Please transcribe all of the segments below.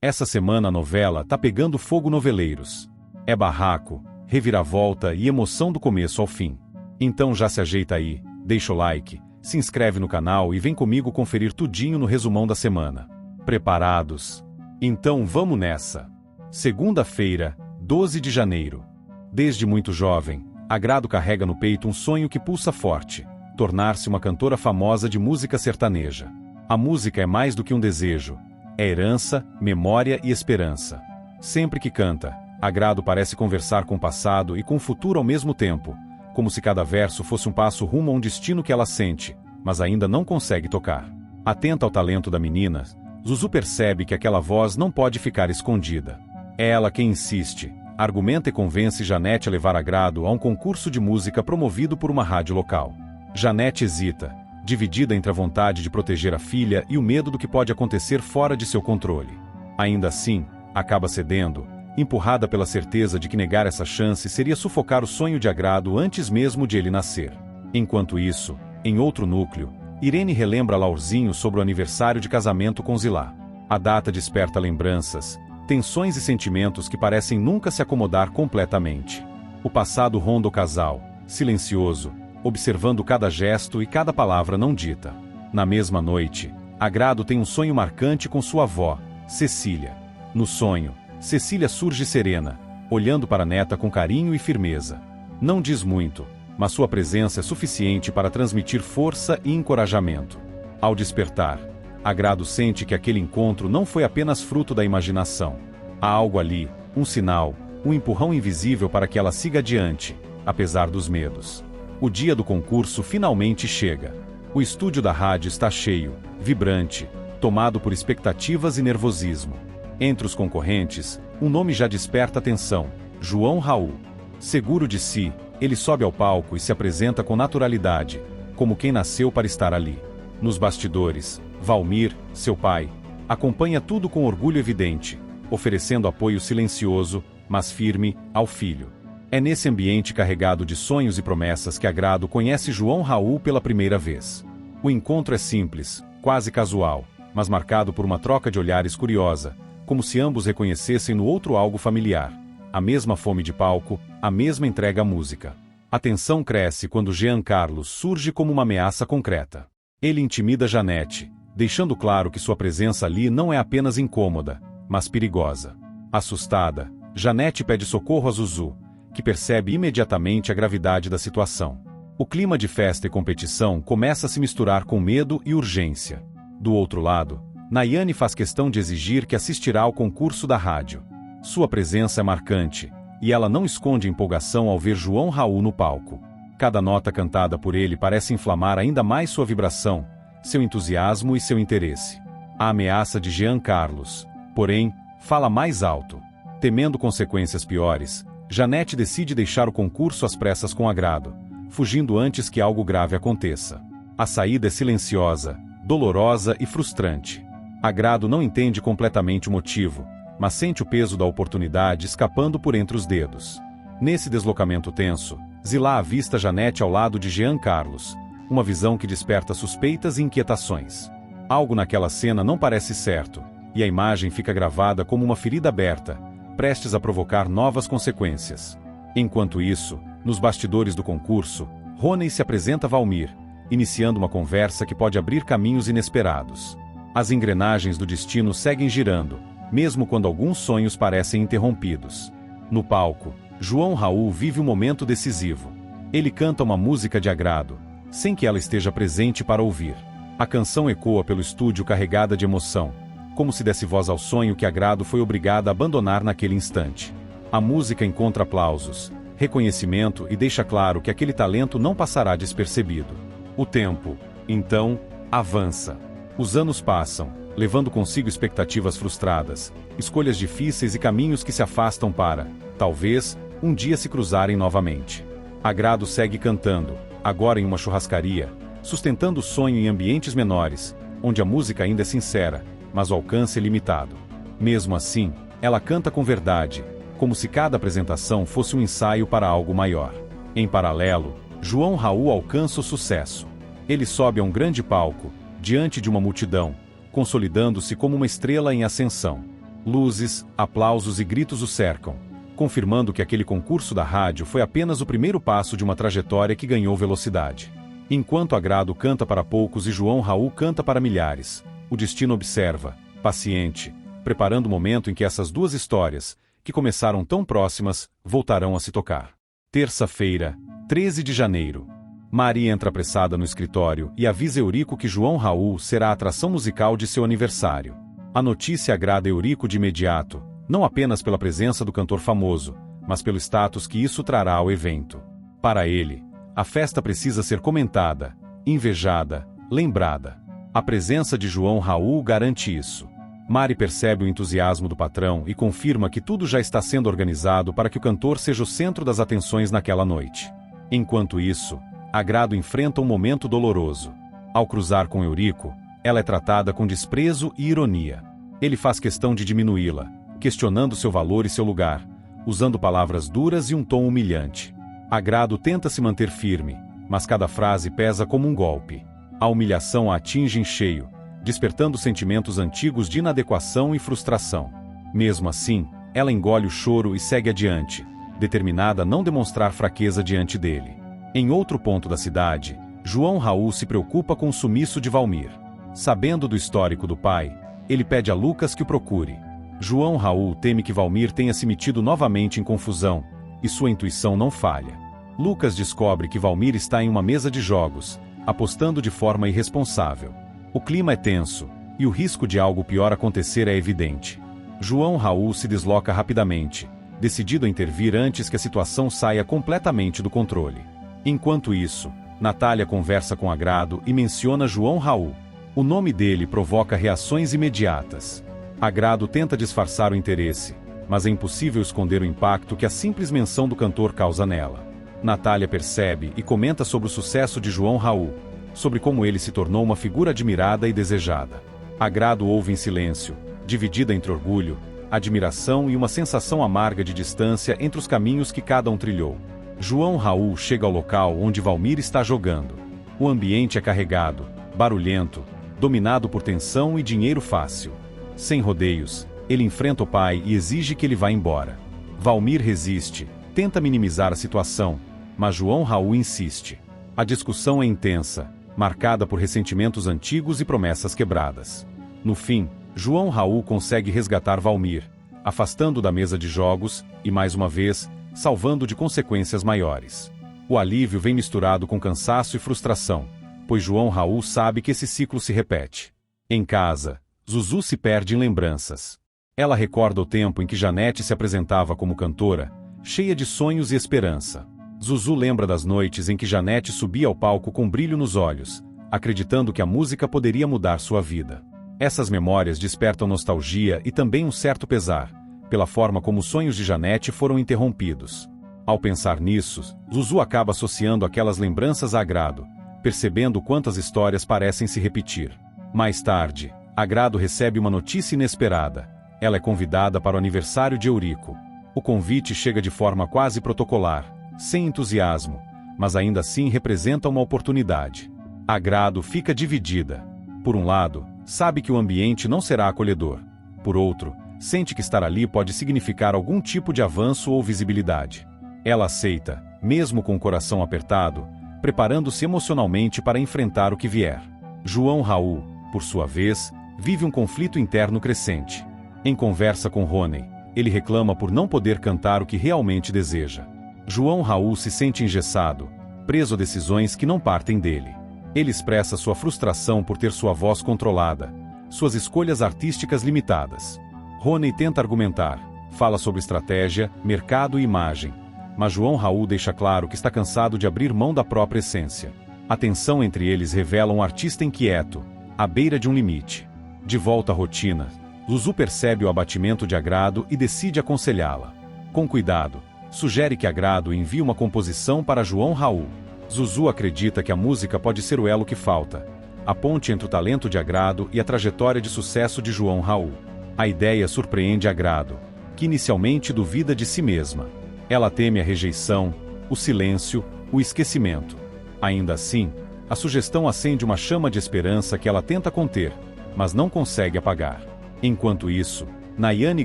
Essa semana a novela tá pegando fogo noveleiros. É barraco, reviravolta e emoção do começo ao fim. Então já se ajeita aí, deixa o like, se inscreve no canal e vem comigo conferir tudinho no resumão da semana. Preparados? Então vamos nessa! Segunda-feira, 12 de janeiro. Desde muito jovem, Agrado carrega no peito um sonho que pulsa forte: tornar-se uma cantora famosa de música sertaneja. A música é mais do que um desejo. É herança, memória e esperança. Sempre que canta, Agrado parece conversar com o passado e com o futuro ao mesmo tempo, como se cada verso fosse um passo rumo a um destino que ela sente, mas ainda não consegue tocar. Atenta ao talento da menina, Zuzu percebe que aquela voz não pode ficar escondida. É ela quem insiste, argumenta e convence Janete a levar Agrado a um concurso de música promovido por uma rádio local. Janete hesita, dividida entre a vontade de proteger a filha e o medo do que pode acontecer fora de seu controle. Ainda assim, acaba cedendo, empurrada pela certeza de que negar essa chance seria sufocar o sonho de Agrado antes mesmo de ele nascer. Enquanto isso, em outro núcleo, Irene relembra Laurzinho sobre o aniversário de casamento com Zilá. A data desperta lembranças, tensões e sentimentos que parecem nunca se acomodar completamente. O passado ronda o casal, silencioso, observando cada gesto e cada palavra não dita. Na mesma noite, Agrado tem um sonho marcante com sua avó, Cecília. No sonho, Cecília surge serena, olhando para a neta com carinho e firmeza. Não diz muito, mas sua presença é suficiente para transmitir força e encorajamento. Ao despertar, Agrado sente que aquele encontro não foi apenas fruto da imaginação. Há algo ali, um sinal, um empurrão invisível para que ela siga adiante, apesar dos medos. O dia do concurso finalmente chega. O estúdio da rádio está cheio, vibrante, tomado por expectativas e nervosismo. Entre os concorrentes, um nome já desperta atenção: João Raul. Seguro de si, ele sobe ao palco e se apresenta com naturalidade, como quem nasceu para estar ali. Nos bastidores, Valmir, seu pai, acompanha tudo com orgulho evidente, oferecendo apoio silencioso, mas firme, ao filho. É nesse ambiente carregado de sonhos e promessas que Agrado conhece João Raul pela primeira vez. O encontro é simples, quase casual, mas marcado por uma troca de olhares curiosa, como se ambos reconhecessem no outro algo familiar. A mesma fome de palco, a mesma entrega à música. A tensão cresce quando Jean Carlos surge como uma ameaça concreta. Ele intimida Janete, deixando claro que sua presença ali não é apenas incômoda, mas perigosa. Assustada, Janete pede socorro a Zuzu, que percebe imediatamente a gravidade da situação. O clima de festa e competição começa a se misturar com medo e urgência. Do outro lado, Nayane faz questão de exigir que assistirá ao concurso da rádio. Sua presença é marcante, e ela não esconde empolgação ao ver João Raul no palco. Cada nota cantada por ele parece inflamar ainda mais sua vibração, seu entusiasmo e seu interesse. A ameaça de Jean Carlos, porém, fala mais alto. Temendo consequências piores, Janete decide deixar o concurso às pressas com Agrado, fugindo antes que algo grave aconteça. A saída é silenciosa, dolorosa e frustrante. Agrado não entende completamente o motivo, mas sente o peso da oportunidade escapando por entre os dedos. Nesse deslocamento tenso, Zilá avista Janete ao lado de Jean Carlos, uma visão que desperta suspeitas e inquietações. Algo naquela cena não parece certo, e a imagem fica gravada como uma ferida aberta, prestes a provocar novas consequências. Enquanto isso, nos bastidores do concurso, Rony se apresenta a Valmir, iniciando uma conversa que pode abrir caminhos inesperados. As engrenagens do destino seguem girando, mesmo quando alguns sonhos parecem interrompidos. No palco, João Raul vive um momento decisivo. Ele canta uma música de Agrado, sem que ela esteja presente para ouvir. A canção ecoa pelo estúdio carregada de emoção, como se desse voz ao sonho que Agrado foi obrigada a abandonar naquele instante. A música encontra aplausos, reconhecimento e deixa claro que aquele talento não passará despercebido. O tempo, então, avança. Os anos passam, levando consigo expectativas frustradas, escolhas difíceis e caminhos que se afastam para, talvez, um dia se cruzarem novamente. Agrado segue cantando, agora em uma churrascaria, sustentando o sonho em ambientes menores, onde a música ainda é sincera, mas o alcance é limitado. Mesmo assim, ela canta com verdade, como se cada apresentação fosse um ensaio para algo maior. Em paralelo, João Raul alcança o sucesso. Ele sobe a um grande palco, diante de uma multidão, consolidando-se como uma estrela em ascensão. Luzes, aplausos e gritos o cercam, confirmando que aquele concurso da rádio foi apenas o primeiro passo de uma trajetória que ganhou velocidade. Enquanto Agrado canta para poucos e João Raul canta para milhares, o destino observa, paciente, preparando o momento em que essas duas histórias, que começaram tão próximas, voltarão a se tocar. Terça-feira, 13 de janeiro. Mari entra apressada no escritório e avisa Eurico que João Raul será a atração musical de seu aniversário. A notícia agrada Eurico de imediato, não apenas pela presença do cantor famoso, mas pelo status que isso trará ao evento. Para ele, a festa precisa ser comentada, invejada, lembrada. A presença de João Raul garante isso. Mari percebe o entusiasmo do patrão e confirma que tudo já está sendo organizado para que o cantor seja o centro das atenções naquela noite. Enquanto isso, Agrado enfrenta um momento doloroso. Ao cruzar com Eurico, ela é tratada com desprezo e ironia. Ele faz questão de diminuí-la, questionando seu valor e seu lugar, usando palavras duras e um tom humilhante. Agrado tenta se manter firme, mas cada frase pesa como um golpe. A humilhação a atinge em cheio, despertando sentimentos antigos de inadequação e frustração. Mesmo assim, ela engole o choro e segue adiante, determinada a não demonstrar fraqueza diante dele. Em outro ponto da cidade, João Raul se preocupa com o sumiço de Valmir. Sabendo do histórico do pai, ele pede a Lucas que o procure. João Raul teme que Valmir tenha se metido novamente em confusão, e sua intuição não falha. Lucas descobre que Valmir está em uma mesa de jogos, apostando de forma irresponsável. O clima é tenso, e o risco de algo pior acontecer é evidente. João Raul se desloca rapidamente, decidido a intervir antes que a situação saia completamente do controle. Enquanto isso, Natália conversa com Agrado e menciona João Raul. O nome dele provoca reações imediatas. Agrado tenta disfarçar o interesse, mas é impossível esconder o impacto que a simples menção do cantor causa nela. Natália percebe e comenta sobre o sucesso de João Raul, sobre como ele se tornou uma figura admirada e desejada. Agrado ouve em silêncio, dividida entre orgulho, admiração e uma sensação amarga de distância entre os caminhos que cada um trilhou. João Raul chega ao local onde Valmir está jogando. O ambiente é carregado, barulhento, dominado por tensão e dinheiro fácil. Sem rodeios, ele enfrenta o pai e exige que ele vá embora. Valmir resiste, tenta minimizar a situação, mas João Raul insiste. A discussão é intensa, marcada por ressentimentos antigos e promessas quebradas. No fim, João Raul consegue resgatar Valmir, afastando da mesa de jogos e, mais uma vez, salvando de consequências maiores. O alívio vem misturado com cansaço e frustração, pois João Raul sabe que esse ciclo se repete. Em casa, Zuzu se perde em lembranças. Ela recorda o tempo em que Janete se apresentava como cantora, cheia de sonhos e esperança. Zuzu lembra das noites em que Janete subia ao palco com brilho nos olhos, acreditando que a música poderia mudar sua vida. Essas memórias despertam nostalgia e também um certo pesar, pela forma como os sonhos de Janete foram interrompidos. Ao pensar nisso, Zuzu acaba associando aquelas lembranças a Agrado, percebendo quantas histórias parecem se repetir. Mais tarde, Agrado recebe uma notícia inesperada. Ela é convidada para o aniversário de Eurico. O convite chega de forma quase protocolar, sem entusiasmo, mas ainda assim representa uma oportunidade. Agrado fica dividida. Por um lado, sabe que o ambiente não será acolhedor. Por outro, sente que estar ali pode significar algum tipo de avanço ou visibilidade. Ela aceita, mesmo com o coração apertado, preparando-se emocionalmente para enfrentar o que vier. João Raul, por sua vez, vive um conflito interno crescente. Em conversa com Rony, ele reclama por não poder cantar o que realmente deseja. João Raul se sente engessado, preso a decisões que não partem dele. Ele expressa sua frustração por ter sua voz controlada, suas escolhas artísticas limitadas. Rony tenta argumentar, fala sobre estratégia, mercado e imagem, mas João Raul deixa claro que está cansado de abrir mão da própria essência. A tensão entre eles revela um artista inquieto, à beira de um limite. De volta à rotina, Zuzu percebe o abatimento de Agrado e decide aconselhá-la. Com cuidado, sugere que Agrado envie uma composição para João Raul. Zuzu acredita que a música pode ser o elo que falta, a ponte entre o talento de Agrado e a trajetória de sucesso de João Raul. A ideia surpreende Agrado, que inicialmente duvida de si mesma. Ela teme a rejeição, o silêncio, o esquecimento. Ainda assim, a sugestão acende uma chama de esperança que ela tenta conter, mas não consegue apagar. Enquanto isso, Nayane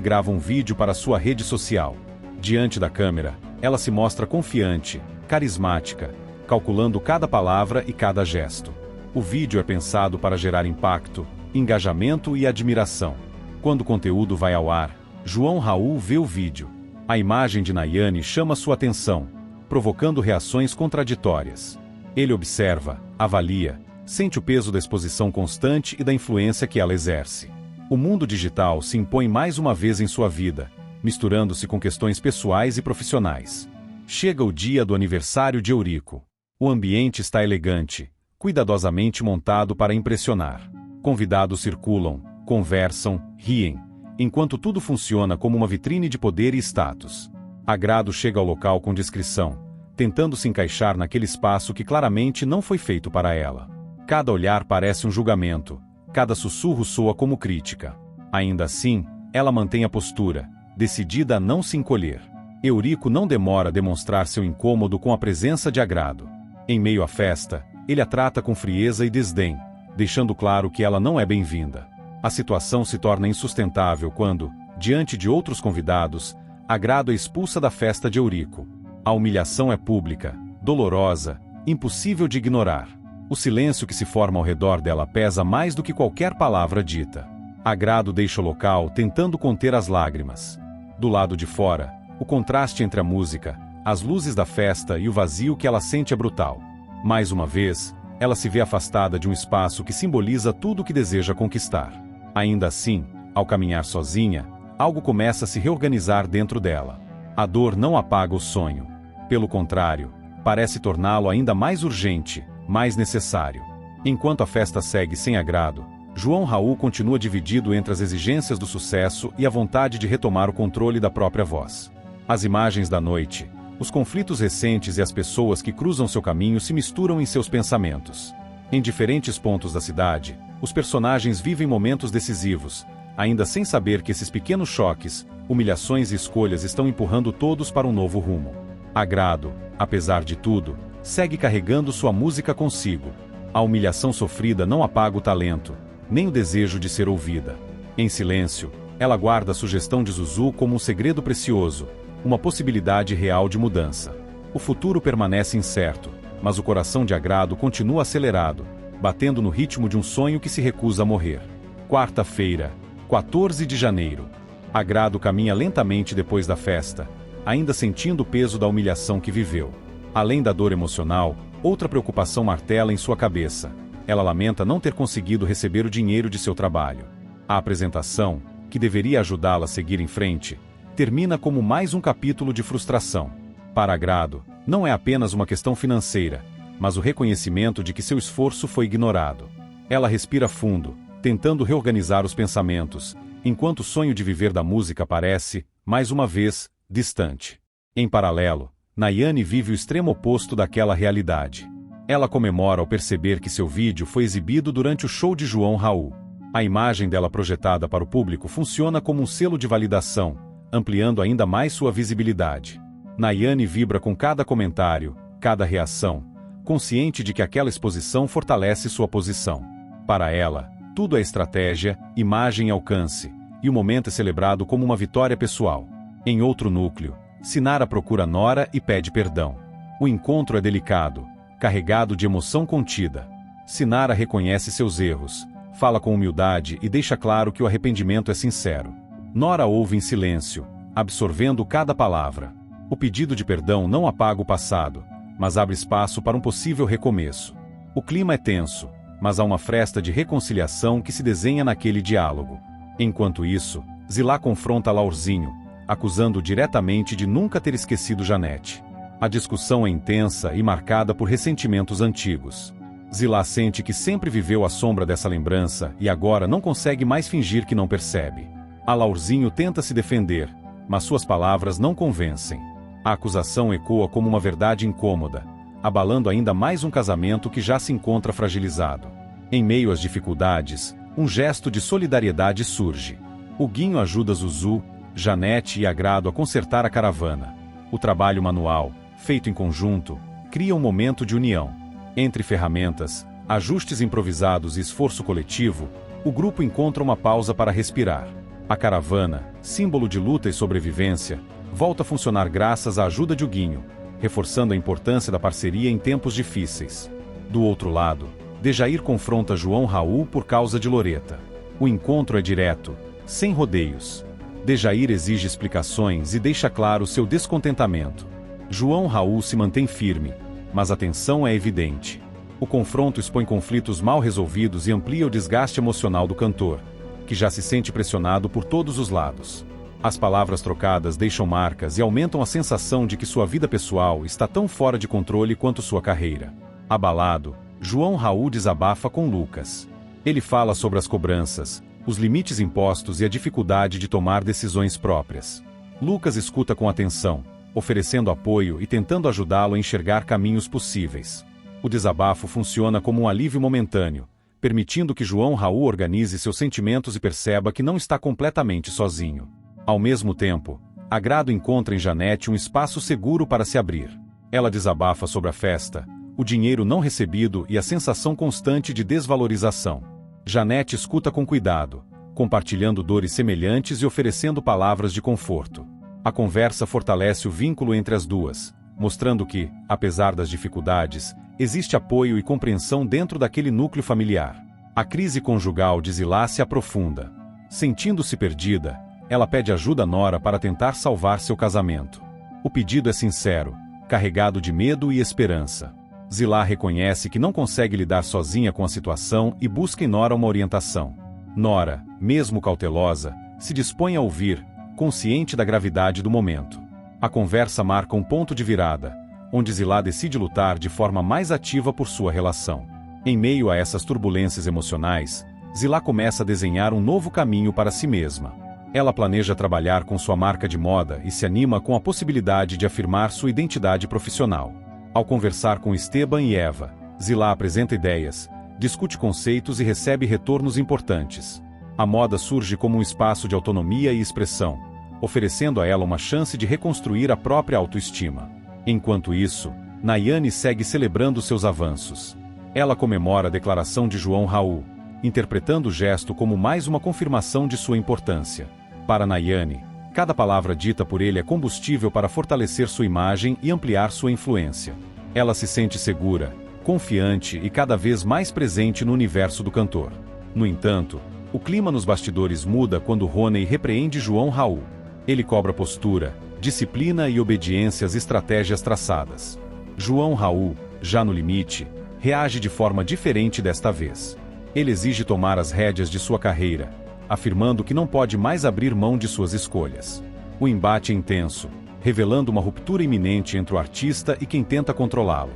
grava um vídeo para sua rede social. Diante da câmera, ela se mostra confiante, carismática, calculando cada palavra e cada gesto. O vídeo é pensado para gerar impacto, engajamento e admiração. Quando o conteúdo vai ao ar, João Raul vê o vídeo. A imagem de Nayane chama sua atenção, provocando reações contraditórias. Ele observa, avalia, sente o peso da exposição constante e da influência que ela exerce. O mundo digital se impõe mais uma vez em sua vida, misturando-se com questões pessoais e profissionais. Chega o dia do aniversário de Eurico. O ambiente está elegante, cuidadosamente montado para impressionar. Convidados circulam, conversam, riem, enquanto tudo funciona como uma vitrine de poder e status. Agrado chega ao local com discrição, tentando se encaixar naquele espaço que claramente não foi feito para ela. Cada olhar parece um julgamento, cada sussurro soa como crítica. Ainda assim, ela mantém a postura, decidida a não se encolher. Eurico não demora a demonstrar seu incômodo com a presença de Agrado. Em meio à festa, ele a trata com frieza e desdém, deixando claro que ela não é bem-vinda. A situação se torna insustentável quando, diante de outros convidados, Agrado é expulsa da festa de Eurico. A humilhação é pública, dolorosa, impossível de ignorar. O silêncio que se forma ao redor dela pesa mais do que qualquer palavra dita. Agrado deixa o local tentando conter as lágrimas. Do lado de fora, o contraste entre a música, as luzes da festa e o vazio que ela sente é brutal. Mais uma vez, ela se vê afastada de um espaço que simboliza tudo o que deseja conquistar. Ainda assim, ao caminhar sozinha, algo começa a se reorganizar dentro dela. A dor não apaga o sonho. Pelo contrário, parece torná-lo ainda mais urgente, mais necessário. Enquanto a festa segue sem Agrado, João Raul continua dividido entre as exigências do sucesso e a vontade de retomar o controle da própria voz. As imagens da noite, os conflitos recentes e as pessoas que cruzam seu caminho se misturam em seus pensamentos. Em diferentes pontos da cidade, os personagens vivem momentos decisivos, ainda sem saber que esses pequenos choques, humilhações e escolhas estão empurrando todos para um novo rumo. Agrado, apesar de tudo, segue carregando sua música consigo. A humilhação sofrida não apaga o talento, nem o desejo de ser ouvida. Em silêncio, ela guarda a sugestão de Zuzu como um segredo precioso, uma possibilidade real de mudança. O futuro permanece incerto, mas o coração de Agrado continua acelerado, batendo no ritmo de um sonho que se recusa a morrer. Quarta-feira, 14 de janeiro. Agrado caminha lentamente depois da festa, ainda sentindo o peso da humilhação que viveu. Além da dor emocional, outra preocupação martela em sua cabeça. Ela lamenta não ter conseguido receber o dinheiro de seu trabalho. A apresentação, que deveria ajudá-la a seguir em frente, termina como mais um capítulo de frustração. Para Agrado, não é apenas uma questão financeira, mas o reconhecimento de que seu esforço foi ignorado. Ela respira fundo, tentando reorganizar os pensamentos, enquanto o sonho de viver da música parece, mais uma vez, distante. Em paralelo, Nayane vive o extremo oposto daquela realidade. Ela comemora ao perceber que seu vídeo foi exibido durante o show de João Raul. A imagem dela projetada para o público funciona como um selo de validação, ampliando ainda mais sua visibilidade. Nayane vibra com cada comentário, cada reação, consciente de que aquela exposição fortalece sua posição. Para ela, tudo é estratégia, imagem e alcance, e o momento é celebrado como uma vitória pessoal. Em outro núcleo, Sinara procura Nora e pede perdão. O encontro é delicado, carregado de emoção contida. Sinara reconhece seus erros, fala com humildade e deixa claro que o arrependimento é sincero. Nora ouve em silêncio, absorvendo cada palavra. O pedido de perdão não apaga o passado, mas abre espaço para um possível recomeço. O clima é tenso, mas há uma fresta de reconciliação que se desenha naquele diálogo. Enquanto isso, Zilá confronta Laurzinho, acusando-o diretamente de nunca ter esquecido Janete. A discussão é intensa e marcada por ressentimentos antigos. Zilá sente que sempre viveu à sombra dessa lembrança e agora não consegue mais fingir que não percebe. A Laurzinho tenta se defender, mas suas palavras não convencem. A acusação ecoa como uma verdade incômoda, abalando ainda mais um casamento que já se encontra fragilizado. Em meio às dificuldades, um gesto de solidariedade surge. O Guinho ajuda Zuzu, Janete e Agrado a consertar a caravana. O trabalho manual, feito em conjunto, cria um momento de união. Entre ferramentas, ajustes improvisados e esforço coletivo, o grupo encontra uma pausa para respirar. A caravana, símbolo de luta e sobrevivência, volta a funcionar graças à ajuda de Huguinho, reforçando a importância da parceria em tempos difíceis. Do outro lado, Dejair confronta João Raul por causa de Loreta. O encontro é direto, sem rodeios. Dejair exige explicações e deixa claro seu descontentamento. João Raul se mantém firme, mas a tensão é evidente. O confronto expõe conflitos mal resolvidos e amplia o desgaste emocional do cantor, que já se sente pressionado por todos os lados. As palavras trocadas deixam marcas e aumentam a sensação de que sua vida pessoal está tão fora de controle quanto sua carreira. Abalado, João Raul desabafa com Lucas. Ele fala sobre as cobranças, os limites impostos e a dificuldade de tomar decisões próprias. Lucas escuta com atenção, oferecendo apoio e tentando ajudá-lo a enxergar caminhos possíveis. O desabafo funciona como um alívio momentâneo, permitindo que João Raul organize seus sentimentos e perceba que não está completamente sozinho. Ao mesmo tempo, Agrado encontra em Janete um espaço seguro para se abrir. Ela desabafa sobre a festa, o dinheiro não recebido e a sensação constante de desvalorização. Janete escuta com cuidado, compartilhando dores semelhantes e oferecendo palavras de conforto. A conversa fortalece o vínculo entre as duas, mostrando que, apesar das dificuldades, existe apoio e compreensão dentro daquele núcleo familiar. A crise conjugal de Zilá se aprofunda. Sentindo-se perdida, ela pede ajuda a Nora para tentar salvar seu casamento. O pedido é sincero, carregado de medo e esperança. Zilá reconhece que não consegue lidar sozinha com a situação e busca em Nora uma orientação. Nora, mesmo cautelosa, se dispõe a ouvir, consciente da gravidade do momento. A conversa marca um ponto de virada, onde Zilá decide lutar de forma mais ativa por sua relação. Em meio a essas turbulências emocionais, Zilá começa a desenhar um novo caminho para si mesma. Ela planeja trabalhar com sua marca de moda e se anima com a possibilidade de afirmar sua identidade profissional. Ao conversar com Esteban e Eva, Zilá apresenta ideias, discute conceitos e recebe retornos importantes. A moda surge como um espaço de autonomia e expressão, oferecendo a ela uma chance de reconstruir a própria autoestima. Enquanto isso, Nayane segue celebrando seus avanços. Ela comemora a declaração de João Raul, interpretando o gesto como mais uma confirmação de sua importância. Para Nayane, cada palavra dita por ele é combustível para fortalecer sua imagem e ampliar sua influência. Ela se sente segura, confiante e cada vez mais presente no universo do cantor. No entanto, o clima nos bastidores muda quando Roney repreende João Raul. Ele cobra postura, disciplina e obediência às estratégias traçadas. João Raul, já no limite, reage de forma diferente desta vez. Ele exige tomar as rédeas de sua carreira, afirmando que não pode mais abrir mão de suas escolhas. O embate é intenso, revelando uma ruptura iminente entre o artista e quem tenta controlá-lo.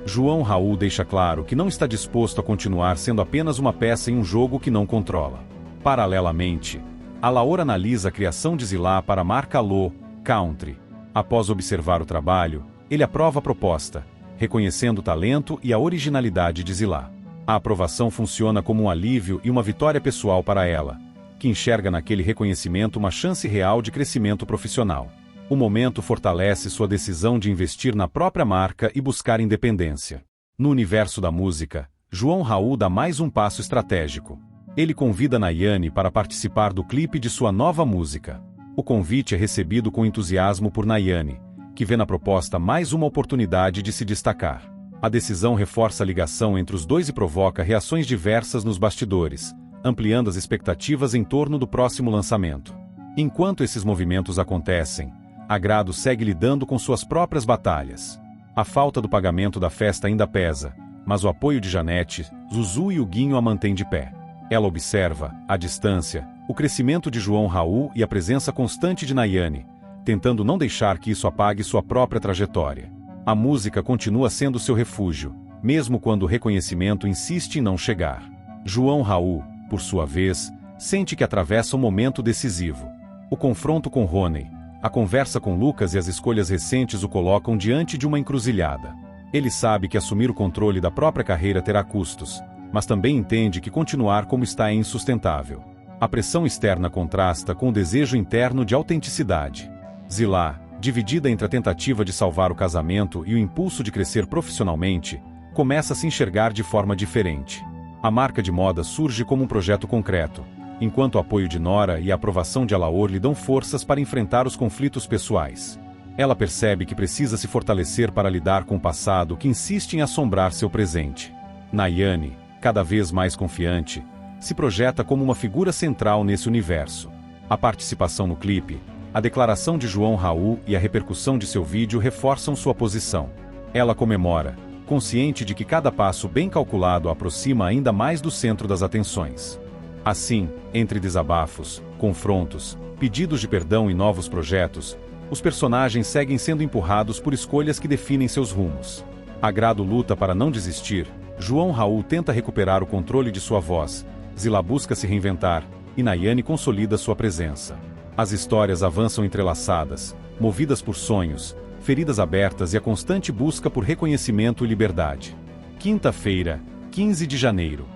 João Raul deixa claro que não está disposto a continuar sendo apenas uma peça em um jogo que não controla. Paralelamente, Alaor analisa a criação de Zilá para a marca Lo Country. Após observar o trabalho, ele aprova a proposta, reconhecendo o talento e a originalidade de Zilá. A aprovação funciona como um alívio e uma vitória pessoal para ela, que enxerga naquele reconhecimento uma chance real de crescimento profissional. O momento fortalece sua decisão de investir na própria marca e buscar independência. No universo da música, João Raul dá mais um passo estratégico. Ele convida Nayane para participar do clipe de sua nova música. O convite é recebido com entusiasmo por Nayane, que vê na proposta mais uma oportunidade de se destacar. A decisão reforça a ligação entre os dois e provoca reações diversas nos bastidores, ampliando as expectativas em torno do próximo lançamento. Enquanto esses movimentos acontecem, Agrado segue lidando com suas próprias batalhas. A falta do pagamento da festa ainda pesa, mas o apoio de Janete, Zuzu e Huguinho a mantém de pé. Ela observa, à distância, o crescimento de João Raul e a presença constante de Nayane, tentando não deixar que isso apague sua própria trajetória. A música continua sendo seu refúgio, mesmo quando o reconhecimento insiste em não chegar. João Raul, por sua vez, sente que atravessa um momento decisivo. O confronto com Roney, a conversa com Lucas e as escolhas recentes o colocam diante de uma encruzilhada. Ele sabe que assumir o controle da própria carreira terá custos, mas também entende que continuar como está é insustentável. A pressão externa contrasta com o desejo interno de autenticidade. Zilá, dividida entre a tentativa de salvar o casamento e o impulso de crescer profissionalmente, começa a se enxergar de forma diferente. A marca de moda surge como um projeto concreto, enquanto o apoio de Nora e a aprovação de Alaor lhe dão forças para enfrentar os conflitos pessoais. Ela percebe que precisa se fortalecer para lidar com o passado que insiste em assombrar seu presente. Nayane, cada vez mais confiante, se projeta como uma figura central nesse universo. A participação no clipe, a declaração de João Raul e a repercussão de seu vídeo reforçam sua posição. Ela comemora, consciente de que cada passo bem calculado a aproxima ainda mais do centro das atenções. Assim, entre desabafos, confrontos, pedidos de perdão e novos projetos, os personagens seguem sendo empurrados por escolhas que definem seus rumos. Agrado luta para não desistir, João Raul tenta recuperar o controle de sua voz, Zila busca se reinventar, e Nayane consolida sua presença. As histórias avançam entrelaçadas, movidas por sonhos, feridas abertas e a constante busca por reconhecimento e liberdade. Quinta-feira, 15 de janeiro.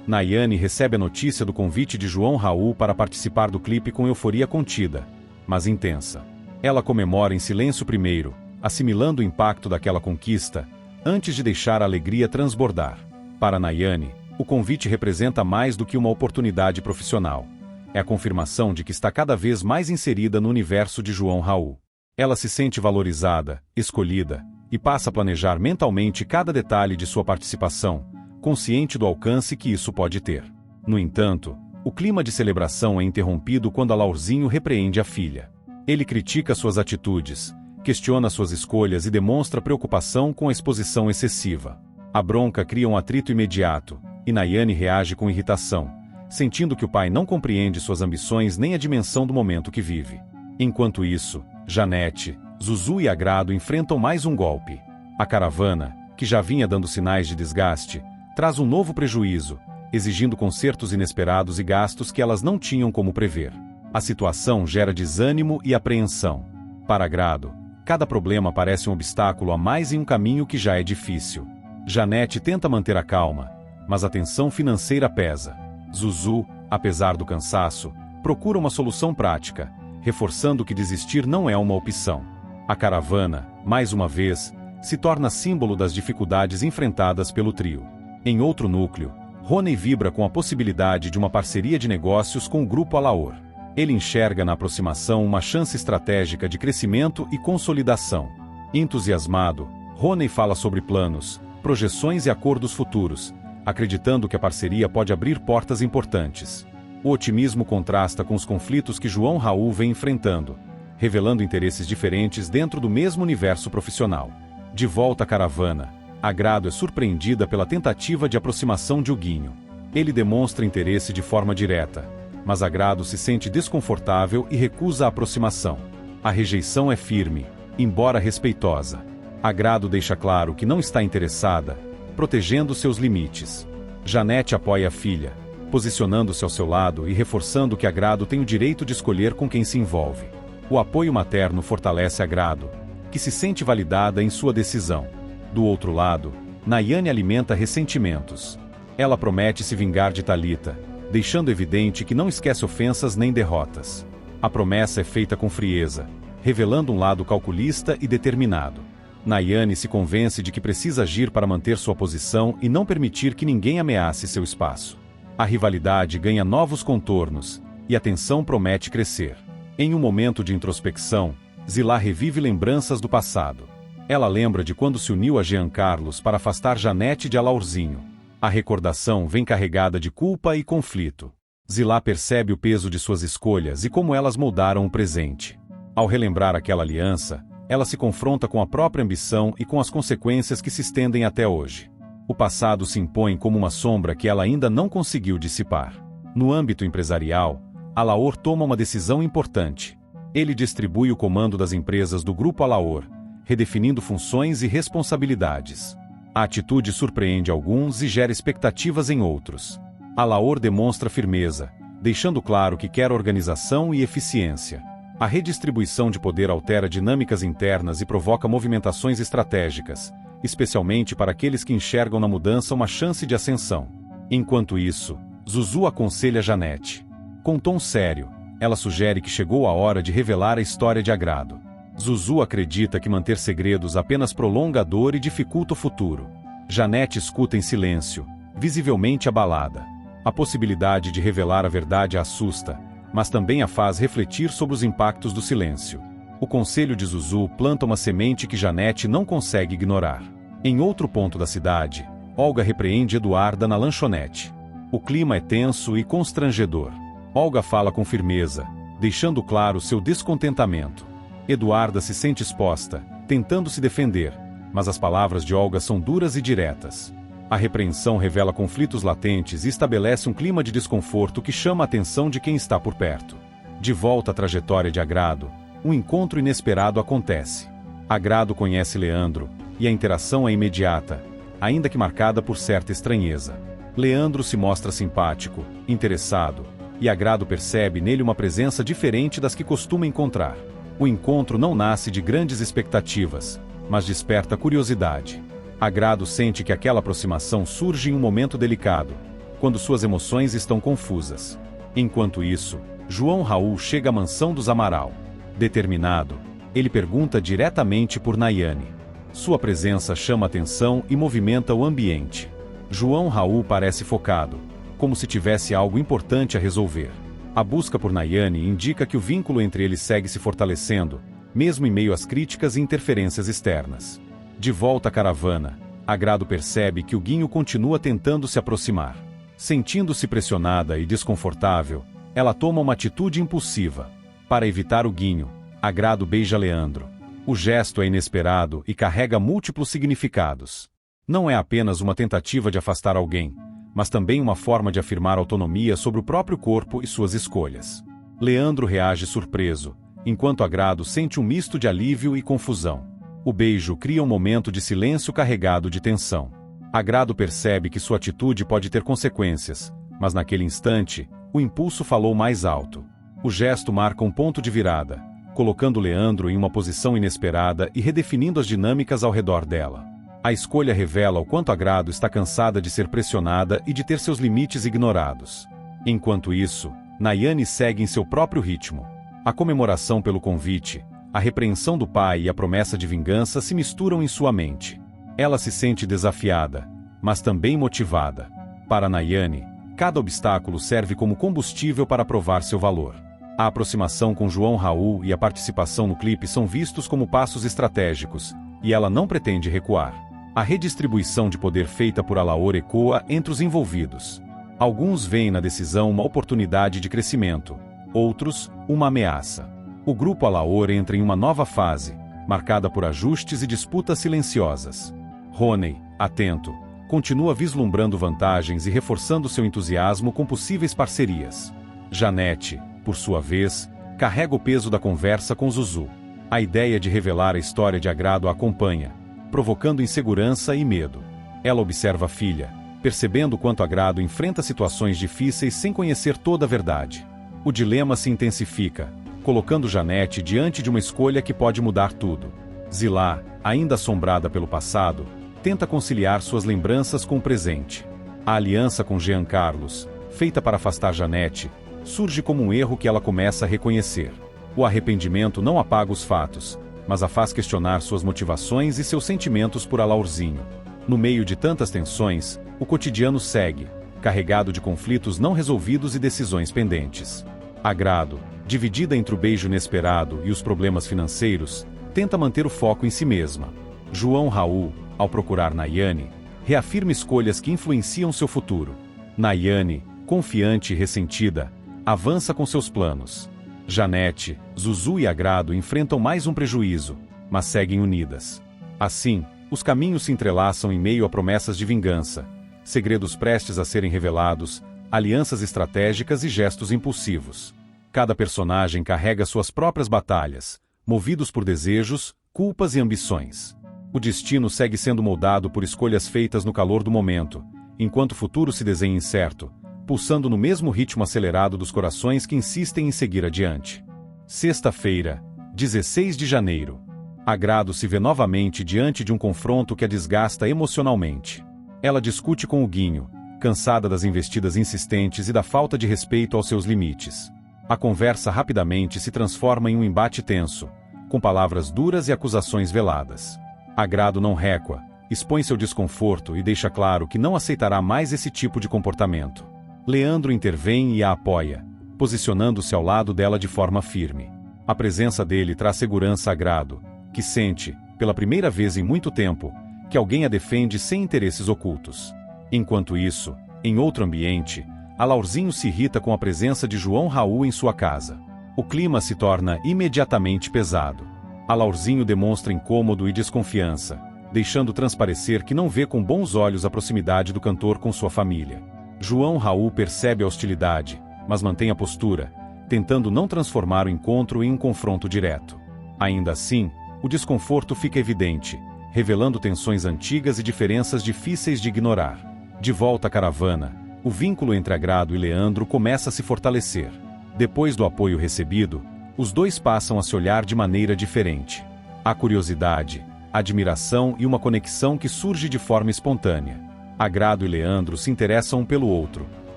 Nayane recebe a notícia do convite de João Raul para participar do clipe com euforia contida, mas intensa. Ela comemora em silêncio primeiro, assimilando o impacto daquela conquista, antes de deixar a alegria transbordar. Para Nayane, o convite representa mais do que uma oportunidade profissional. É a confirmação de que está cada vez mais inserida no universo de João Raul. Ela se sente valorizada, escolhida, e passa a planejar mentalmente cada detalhe de sua participação, consciente do alcance que isso pode ter. No entanto, o clima de celebração é interrompido quando Alaorzinho repreende a filha. Ele critica suas atitudes, questiona suas escolhas e demonstra preocupação com a exposição excessiva. A bronca cria um atrito imediato, e Nayane reage com irritação, sentindo que o pai não compreende suas ambições nem a dimensão do momento que vive. Enquanto isso, Janete, Zuzu e Agrado enfrentam mais um golpe. A caravana, que já vinha dando sinais de desgaste, traz um novo prejuízo, exigindo consertos inesperados e gastos que elas não tinham como prever. A situação gera desânimo e apreensão. Para Agrado, cada problema parece um obstáculo a mais em um caminho que já é difícil. Janete tenta manter a calma, mas a tensão financeira pesa. Zuzu, apesar do cansaço, procura uma solução prática, reforçando que desistir não é uma opção. A caravana, mais uma vez, se torna símbolo das dificuldades enfrentadas pelo trio. Em outro núcleo, Rony vibra com a possibilidade de uma parceria de negócios com o Grupo Alaor. Ele enxerga na aproximação uma chance estratégica de crescimento e consolidação. Entusiasmado, Rony fala sobre planos, projeções e acordos futuros, acreditando que a parceria pode abrir portas importantes. O otimismo contrasta com os conflitos que João Raul vem enfrentando, revelando interesses diferentes dentro do mesmo universo profissional. De volta à caravana, Agrado é surpreendida pela tentativa de aproximação de Huguinho. Ele demonstra interesse de forma direta, mas Agrado se sente desconfortável e recusa a aproximação. A rejeição é firme, embora respeitosa. Agrado deixa claro que não está interessada, protegendo seus limites. Janete apoia a filha, posicionando-se ao seu lado e reforçando que Agrado tem o direito de escolher com quem se envolve. O apoio materno fortalece Agrado, que se sente validada em sua decisão. Do outro lado, Nayane alimenta ressentimentos. Ela promete se vingar de Thalita, deixando evidente que não esquece ofensas nem derrotas. A promessa é feita com frieza, revelando um lado calculista e determinado. Nayane se convence de que precisa agir para manter sua posição e não permitir que ninguém ameace seu espaço. A rivalidade ganha novos contornos, e a tensão promete crescer. Em um momento de introspecção, Zila revive lembranças do passado. Ela lembra de quando se uniu a Jean Carlos para afastar Janete de Alaorzinho. A recordação vem carregada de culpa e conflito. Zila percebe o peso de suas escolhas e como elas moldaram o presente. Ao relembrar aquela aliança, ela se confronta com a própria ambição e com as consequências que se estendem até hoje. O passado se impõe como uma sombra que ela ainda não conseguiu dissipar. No âmbito empresarial, Alaor toma uma decisão importante. Ele distribui o comando das empresas do Grupo Alaor, redefinindo funções e responsabilidades. A atitude surpreende alguns e gera expectativas em outros. Alaor demonstra firmeza, deixando claro que quer organização e eficiência. A redistribuição de poder altera dinâmicas internas e provoca movimentações estratégicas, especialmente para aqueles que enxergam na mudança uma chance de ascensão. Enquanto isso, Zuzu aconselha Janete. Com tom sério, ela sugere que chegou a hora de revelar a história de Agrado. Zuzu acredita que manter segredos apenas prolonga a dor e dificulta o futuro. Janete escuta em silêncio, visivelmente abalada. A possibilidade de revelar a verdade a assusta, mas também a faz refletir sobre os impactos do silêncio. O conselho de Zuzu planta uma semente que Janete não consegue ignorar. Em outro ponto da cidade, Olga repreende Eduarda na lanchonete. O clima é tenso e constrangedor. Olga fala com firmeza, deixando claro seu descontentamento. Eduarda se sente exposta, tentando se defender, mas as palavras de Olga são duras e diretas. A repreensão revela conflitos latentes e estabelece um clima de desconforto que chama a atenção de quem está por perto. De volta à trajetória de Agrado, um encontro inesperado acontece. Agrado conhece Leandro, e a interação é imediata, ainda que marcada por certa estranheza. Leandro se mostra simpático, interessado, e Agrado percebe nele uma presença diferente das que costuma encontrar. O encontro não nasce de grandes expectativas, mas desperta curiosidade. Agrado sente que aquela aproximação surge em um momento delicado, quando suas emoções estão confusas. Enquanto isso, João Raul chega à mansão dos Amaral. Determinado, ele pergunta diretamente por Nayane. Sua presença chama atenção e movimenta o ambiente. João Raul parece focado, como se tivesse algo importante a resolver. A busca por Nayane indica que o vínculo entre eles segue se fortalecendo, mesmo em meio às críticas e interferências externas. De volta à caravana, Agrado percebe que o Guinho continua tentando se aproximar. Sentindo-se pressionada e desconfortável, ela toma uma atitude impulsiva. Para evitar o Guinho, Agrado beija Leandro. O gesto é inesperado e carrega múltiplos significados. Não é apenas uma tentativa de afastar alguém, mas também uma forma de afirmar autonomia sobre o próprio corpo e suas escolhas. Leandro reage surpreso, enquanto Agrado sente um misto de alívio e confusão. O beijo cria um momento de silêncio carregado de tensão. Agrado percebe que sua atitude pode ter consequências, mas naquele instante, o impulso falou mais alto. O gesto marca um ponto de virada, colocando Leandro em uma posição inesperada e redefinindo as dinâmicas ao redor dela. A escolha revela o quanto Agrado está cansada de ser pressionada e de ter seus limites ignorados. Enquanto isso, Nayane segue em seu próprio ritmo. A comemoração pelo convite, a repreensão do pai e a promessa de vingança se misturam em sua mente. Ela se sente desafiada, mas também motivada. Para Nayane, cada obstáculo serve como combustível para provar seu valor. A aproximação com João Raul e a participação no clipe são vistos como passos estratégicos, e ela não pretende recuar. A redistribuição de poder feita por Alaor ecoa entre os envolvidos. Alguns veem na decisão uma oportunidade de crescimento, outros, uma ameaça. O grupo Alaor entra em uma nova fase, marcada por ajustes e disputas silenciosas. Rony, atento, continua vislumbrando vantagens e reforçando seu entusiasmo com possíveis parcerias. Janete, por sua vez, carrega o peso da conversa com Zuzu. A ideia de revelar a história de Agrado a acompanha, provocando insegurança e medo. Ela observa a filha, percebendo quanto Agrado enfrenta situações difíceis sem conhecer toda a verdade. O dilema se intensifica, colocando Janete diante de uma escolha que pode mudar tudo. Zilá, ainda assombrada pelo passado, tenta conciliar suas lembranças com o presente. A aliança com Jean Carlos, feita para afastar Janete, surge como um erro que ela começa a reconhecer. O arrependimento não apaga os fatos, mas a faz questionar suas motivações e seus sentimentos por Alaorzinho. No meio de tantas tensões, o cotidiano segue, carregado de conflitos não resolvidos e decisões pendentes. Agrado, dividida entre o beijo inesperado e os problemas financeiros, tenta manter o foco em si mesma. João Raul, ao procurar Nayane, reafirma escolhas que influenciam seu futuro. Nayane, confiante e ressentida, avança com seus planos. Janete, Zuzu e Agrado enfrentam mais um prejuízo, mas seguem unidas. Assim, os caminhos se entrelaçam em meio a promessas de vingança, segredos prestes a serem revelados, alianças estratégicas e gestos impulsivos. Cada personagem carrega suas próprias batalhas, movidos por desejos, culpas e ambições. O destino segue sendo moldado por escolhas feitas no calor do momento, enquanto o futuro se desenha incerto, pulsando no mesmo ritmo acelerado dos corações que insistem em seguir adiante. Sexta-feira, 16 de janeiro. Agrado se vê novamente diante de um confronto que a desgasta emocionalmente. Ela discute com o Guinho, cansada das investidas insistentes e da falta de respeito aos seus limites. A conversa rapidamente se transforma em um embate tenso, com palavras duras e acusações veladas. Agrado não recua, expõe seu desconforto e deixa claro que não aceitará mais esse tipo de comportamento. Leandro intervém e a apoia, posicionando-se ao lado dela de forma firme. A presença dele traz segurança a Grado, que sente, pela primeira vez em muito tempo, que alguém a defende sem interesses ocultos. Enquanto isso, em outro ambiente, Alaurzinho se irrita com a presença de João Raul em sua casa. O clima se torna imediatamente pesado. Alaurzinho demonstra incômodo e desconfiança, deixando transparecer que não vê com bons olhos a proximidade do cantor com sua família. João Raul percebe a hostilidade, mas mantém a postura, tentando não transformar o encontro em um confronto direto. Ainda assim, o desconforto fica evidente, revelando tensões antigas e diferenças difíceis de ignorar. De volta à caravana, o vínculo entre Agrado e Leandro começa a se fortalecer. Depois do apoio recebido, os dois passam a se olhar de maneira diferente. Há curiosidade, admiração e uma conexão que surge de forma espontânea. Agrado e Leandro se interessam um pelo outro,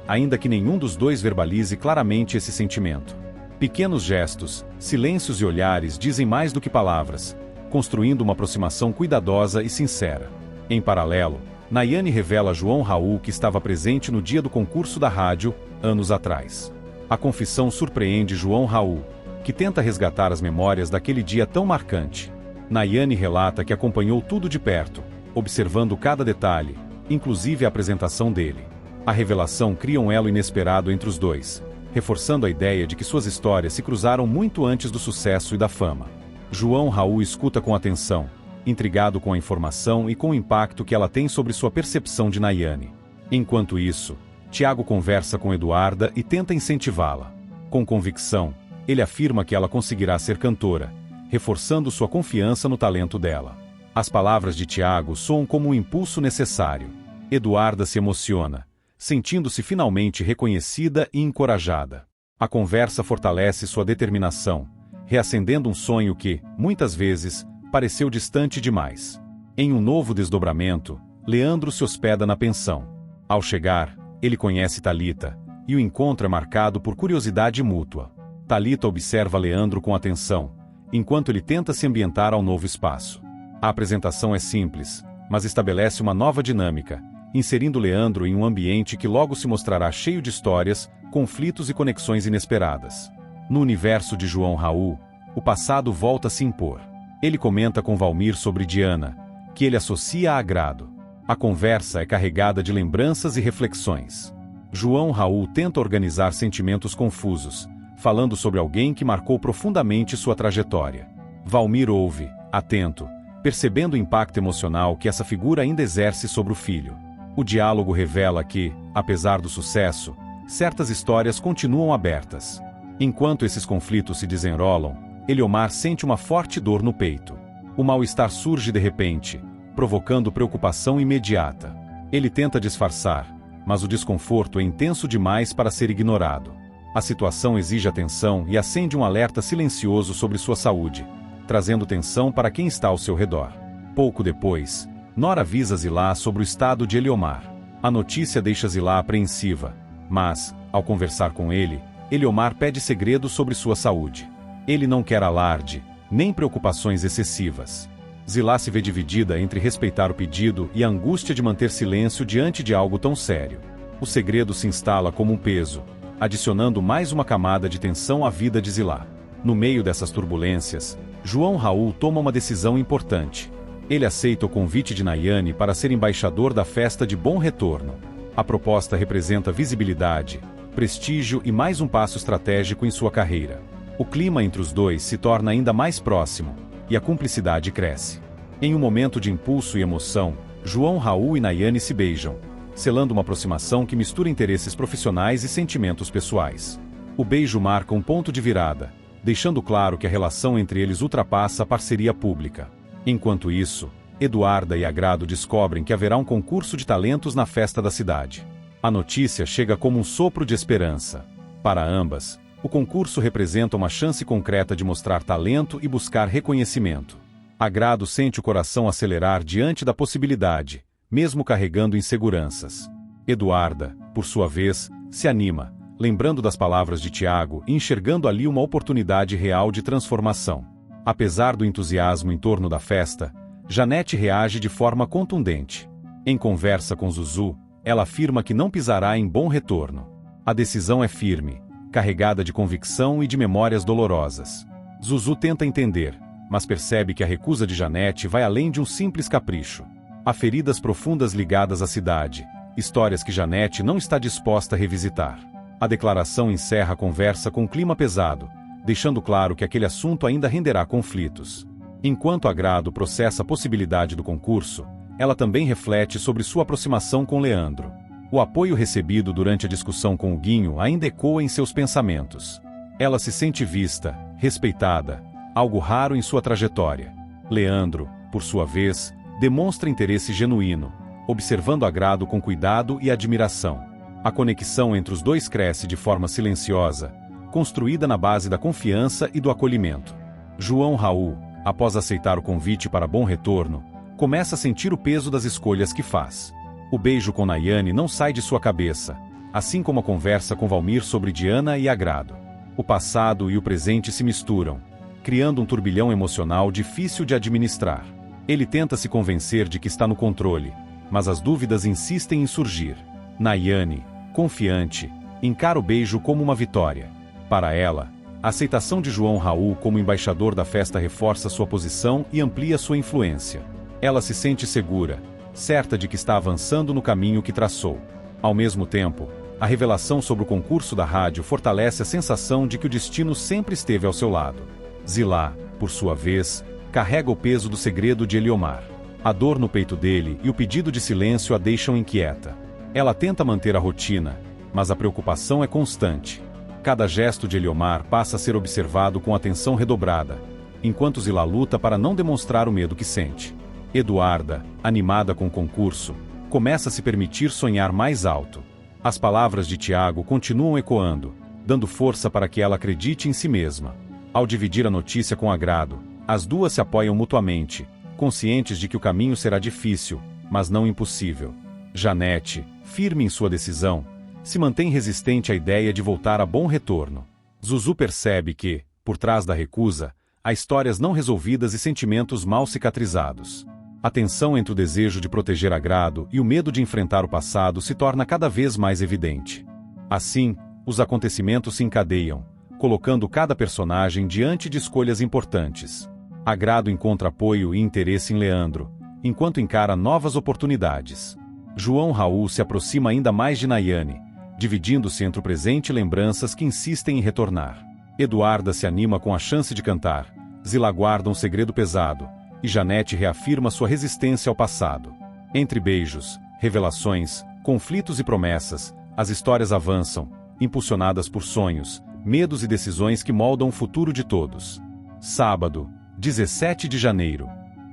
ainda que nenhum dos dois verbalize claramente esse sentimento. Pequenos gestos, silêncios e olhares dizem mais do que palavras, construindo uma aproximação cuidadosa e sincera. Em paralelo, Nayane revela a João Raul que estava presente no dia do concurso da rádio, anos atrás. A confissão surpreende João Raul, que tenta resgatar as memórias daquele dia tão marcante. Nayane relata que acompanhou tudo de perto, observando cada detalhe, inclusive a apresentação dele. A revelação cria um elo inesperado entre os dois, reforçando a ideia de que suas histórias se cruzaram muito antes do sucesso e da fama. João Raul escuta com atenção, intrigado com a informação e com o impacto que ela tem sobre sua percepção de Nayane. Enquanto isso, Tiago conversa com Eduarda e tenta incentivá-la. Com convicção, ele afirma que ela conseguirá ser cantora, reforçando sua confiança no talento dela. As palavras de Tiago soam como um impulso necessário. Eduarda se emociona, sentindo-se finalmente reconhecida e encorajada. A conversa fortalece sua determinação, reacendendo um sonho que, muitas vezes, pareceu distante demais. Em um novo desdobramento, Leandro se hospeda na pensão. Ao chegar, ele conhece Thalita, e o encontro é marcado por curiosidade mútua. Thalita observa Leandro com atenção, enquanto ele tenta se ambientar ao novo espaço. A apresentação é simples, mas estabelece uma nova dinâmica, inserindo Leandro em um ambiente que logo se mostrará cheio de histórias, conflitos e conexões inesperadas. No universo de João Raul, o passado volta a se impor. Ele comenta com Valmir sobre Diana, que ele associa a Agrado. A conversa é carregada de lembranças e reflexões. João Raul tenta organizar sentimentos confusos, falando sobre alguém que marcou profundamente sua trajetória. Valmir ouve, atento, percebendo o impacto emocional que essa figura ainda exerce sobre o filho. O diálogo revela que, apesar do sucesso, certas histórias continuam abertas. Enquanto esses conflitos se desenrolam, Eliomar sente uma forte dor no peito. O mal-estar surge de repente, provocando preocupação imediata. Ele tenta disfarçar, mas o desconforto é intenso demais para ser ignorado. A situação exige atenção e acende um alerta silencioso sobre sua saúde, trazendo tensão para quem está ao seu redor. Pouco depois, Nora avisa Zilá sobre o estado de Eliomar. A notícia deixa Zilá apreensiva, mas, ao conversar com ele, Eliomar pede segredos sobre sua saúde. Ele não quer alarde, nem preocupações excessivas. Zilá se vê dividida entre respeitar o pedido e a angústia de manter silêncio diante de algo tão sério. O segredo se instala como um peso, adicionando mais uma camada de tensão à vida de Zilá. No meio dessas turbulências, João Raul toma uma decisão importante. Ele aceita o convite de Nayane para ser embaixador da festa de Bom Retorno. A proposta representa visibilidade, prestígio e mais um passo estratégico em sua carreira. O clima entre os dois se torna ainda mais próximo, e a cumplicidade cresce. Em um momento de impulso e emoção, João Raul e Nayane se beijam, selando uma aproximação que mistura interesses profissionais e sentimentos pessoais. O beijo marca um ponto de virada, deixando claro que a relação entre eles ultrapassa a parceria pública. Enquanto isso, Eduarda e Agrado descobrem que haverá um concurso de talentos na festa da cidade. A notícia chega como um sopro de esperança. Para ambas, o concurso representa uma chance concreta de mostrar talento e buscar reconhecimento. Agrado sente o coração acelerar diante da possibilidade, mesmo carregando inseguranças. Eduarda, por sua vez, se anima, lembrando das palavras de Tiago e enxergando ali uma oportunidade real de transformação. Apesar do entusiasmo em torno da festa, Janete reage de forma contundente. Em conversa com Zuzu, ela afirma que não pisará em Bom Retorno. A decisão é firme, carregada de convicção e de memórias dolorosas. Zuzu tenta entender, mas percebe que a recusa de Janete vai além de um simples capricho. Há feridas profundas ligadas à cidade, histórias que Janete não está disposta a revisitar. A declaração encerra a conversa com um clima pesado, deixando claro que aquele assunto ainda renderá conflitos. Enquanto Agrado processa a possibilidade do concurso, ela também reflete sobre sua aproximação com Leandro. O apoio recebido durante a discussão com o Guinho ainda ecoa em seus pensamentos. Ela se sente vista, respeitada, algo raro em sua trajetória. Leandro, por sua vez, demonstra interesse genuíno, observando Agrado com cuidado e admiração. A conexão entre os dois cresce de forma silenciosa, construída na base da confiança e do acolhimento. João Raul, após aceitar o convite para Bom Retorno, começa a sentir o peso das escolhas que faz. O beijo com Nayane não sai de sua cabeça, assim como a conversa com Valmir sobre Diana e Agrado. O passado e o presente se misturam, criando um turbilhão emocional difícil de administrar. Ele tenta se convencer de que está no controle, mas as dúvidas insistem em surgir. Nayane, confiante, encara o beijo como uma vitória. Para ela, a aceitação de João Raul como embaixador da festa reforça sua posição e amplia sua influência. Ela se sente segura, certa de que está avançando no caminho que traçou. Ao mesmo tempo, a revelação sobre o concurso da rádio fortalece a sensação de que o destino sempre esteve ao seu lado. Zilá, por sua vez, carrega o peso do segredo de Eliomar. A dor no peito dele e o pedido de silêncio a deixam inquieta. Ela tenta manter a rotina, mas a preocupação é constante. Cada gesto de Eliomar passa a ser observado com atenção redobrada, enquanto Zilá luta para não demonstrar o medo que sente. Eduarda, animada com o concurso, começa a se permitir sonhar mais alto. As palavras de Tiago continuam ecoando, dando força para que ela acredite em si mesma. Ao dividir a notícia com Agrado, as duas se apoiam mutuamente, conscientes de que o caminho será difícil, mas não impossível. Janete, firme em sua decisão, se mantém resistente à ideia de voltar a Bom Retorno. Zuzu percebe que, por trás da recusa, há histórias não resolvidas e sentimentos mal cicatrizados. A tensão entre o desejo de proteger Agrado e o medo de enfrentar o passado se torna cada vez mais evidente. Assim, os acontecimentos se encadeiam, colocando cada personagem diante de escolhas importantes. Agrado encontra apoio e interesse em Leandro, enquanto encara novas oportunidades. João Raul se aproxima ainda mais de Nayane, dividindo-se entre o presente e lembranças que insistem em retornar. Eduarda se anima com a chance de cantar, Zilá guarda um segredo pesado, e Janete reafirma sua resistência ao passado. Entre beijos, revelações, conflitos e promessas, as histórias avançam, impulsionadas por sonhos, medos e decisões que moldam o futuro de todos. Sábado, 17 de janeiro.